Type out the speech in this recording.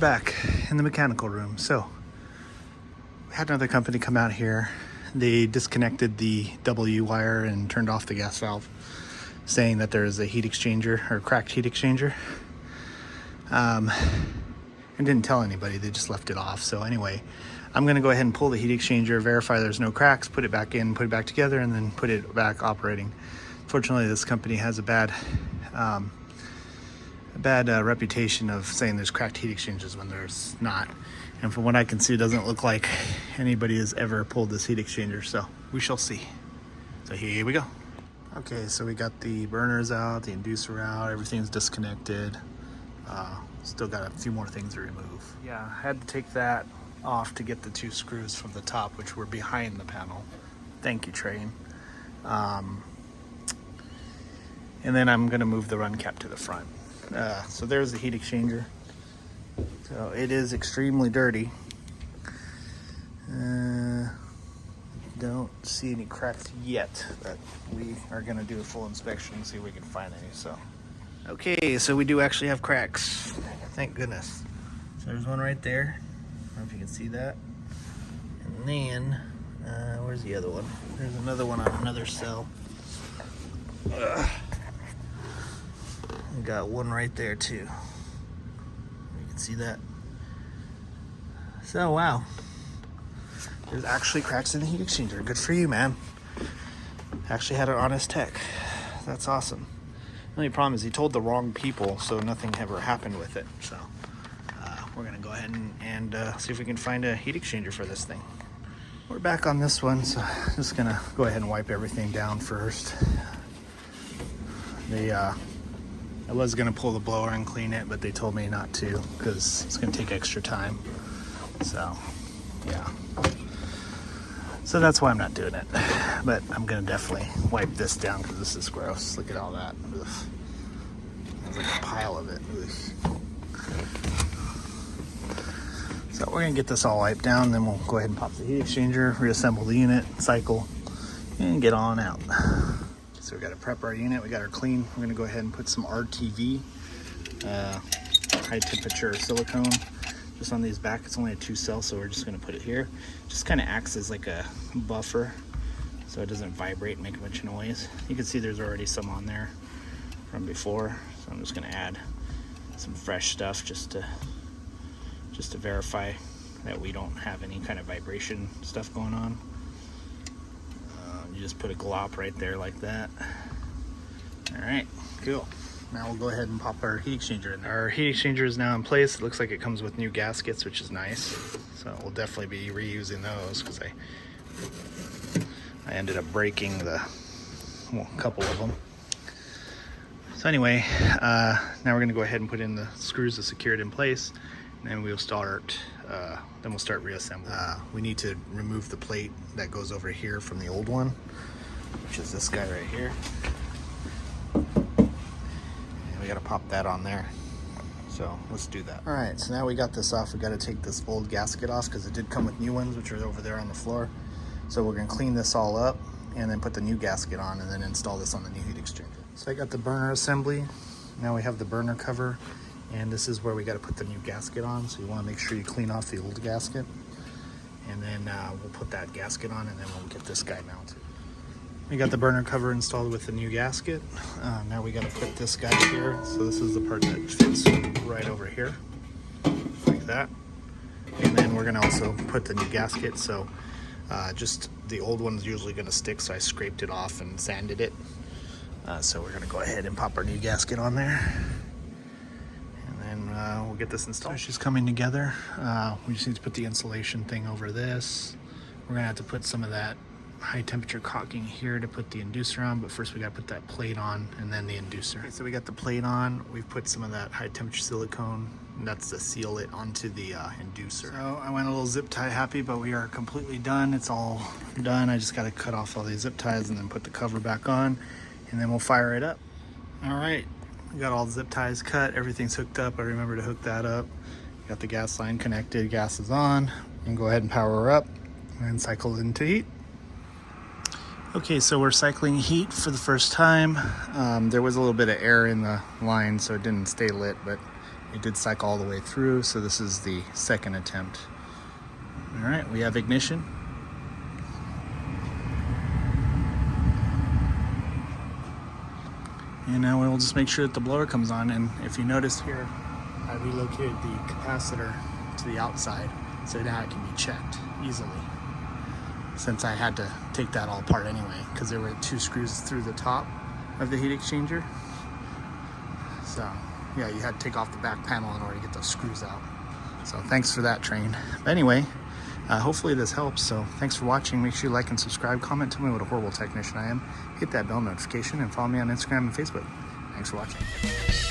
back in the mechanical room. So we had another company come out here. They disconnected the W wire and turned off the gas valve, saying that there is a heat exchanger or cracked heat exchanger. And didn't tell anybody, they just left it off. So anyway, I'm gonna go ahead and pull the heat exchanger, verify there's no cracks, put it back in, put it back together, and then put it back operating. Fortunately, this company has a bad reputation of saying there's cracked heat exchangers when there's not. And from what I can see, it doesn't look like anybody has ever pulled this heat exchanger, so we shall see. So here we go. Okay, so we got the burners out, the inducer out, everything's disconnected. Still got a few more things to remove. Yeah, I had to take that off to get the two screws from the top, which were behind the panel. Thank you, Trane. And then I'm gonna move the run cap to the front. So there's the heat exchanger. So it is extremely dirty. Don't see any cracks yet, but we are gonna do a full inspection and see if we can find any. So, okay, so we do actually have cracks. Thank goodness. So there's one right there. I don't know if you can see that. And then, where's the other one? There's another one on another cell. We got one right there too. You can see that. So wow, there's actually cracks in the heat exchanger. Good for you, man. Actually had an honest tech. That's awesome. The only problem is he told the wrong people, so nothing ever happened with it. So we're gonna go ahead and see if we can find a heat exchanger for this thing. We're back on this one, so I'm just gonna go ahead and wipe everything down first. I was gonna pull the blower and clean it, but they told me not to because it's gonna take extra time. So, yeah. So that's why I'm not doing it. But I'm gonna definitely wipe this down because this is gross. Look at all that. Ugh. There's like a pile of it. Ugh. So we're gonna get this all wiped down, then we'll go ahead and pop the heat exchanger, reassemble the unit, cycle, and get on out. So we got to prep our unit, we got her clean. We're gonna go ahead and put some RTV, high temperature silicone, just on these back. It's only a 2-cell, so we're just gonna put it here. Just kind of acts as like a buffer, so it doesn't vibrate and make a bunch of noise. You can see there's already some on there from before, so I'm just gonna add some fresh stuff just to verify that we don't have any kind of vibration stuff going on. You just put a glop right there like that. All right, cool. Now we'll go ahead and pop our heat exchanger in there. Our heat exchanger is now in place. It looks like it comes with new gaskets, which is nice. So we'll definitely be reusing those because I ended up breaking a couple of them. So anyway, now we're gonna go ahead and put in the screws to secure it in place, and then we'll start reassembling. We need to remove the plate that goes over here from the old one, which is this guy right here. And we gotta pop that on there. So let's do that. All right, so now we got this off. We gotta take this old gasket off because it did come with new ones, which are over there on the floor. So we're gonna clean this all up and then put the new gasket on and then install this on the new heat exchanger. So I got the burner assembly. Now we have the burner cover. And this is where we got to put the new gasket on. So you want to make sure you clean off the old gasket. And then we'll put that gasket on and then we'll get this guy mounted. We got the burner cover installed with the new gasket. Now we got to put this guy here. So this is the part that fits right over here, like that. And then we're going to also put the new gasket. So just the old one's usually going to stick, so I scraped it off and sanded it. So we're going to go ahead and pop our new gasket on there. And we'll get this installed. So she's coming together. We just need to put the insulation thing over this. We're gonna have to put some of that high temperature caulking here to put the inducer on, but first we gotta put that plate on and then the inducer. Okay, so we got the plate on. We've put some of that high temperature silicone, and that's to seal it onto the inducer. So I went a little zip tie happy, but we are completely done. It's all done. I just gotta cut off all these zip ties and then put the cover back on, and then we'll fire it up. All right. We got all the zip ties cut, everything's hooked up. I remember to hook that up. Got the gas line connected, gas is on. And go ahead and power her up and cycle into heat. Okay, so we're cycling heat for the first time. There was a little bit of air in the line, so it didn't stay lit, but it did cycle all the way through, so this is the second attempt. All right, we have ignition. And now we'll just make sure that the blower comes on. And if you notice here, I relocated the capacitor to the outside so now it can be checked easily, since I had to take that all apart anyway because there were 2 screws through the top of the heat exchanger. So yeah, you had to take off the back panel in order to get those screws out. So thanks for that, Trane. But anyway, hopefully this helps. So thanks for watching. Make sure you like and subscribe. Comment, tell me what a horrible technician I am. Hit that bell notification and follow me on Instagram and Facebook. Thanks for watching.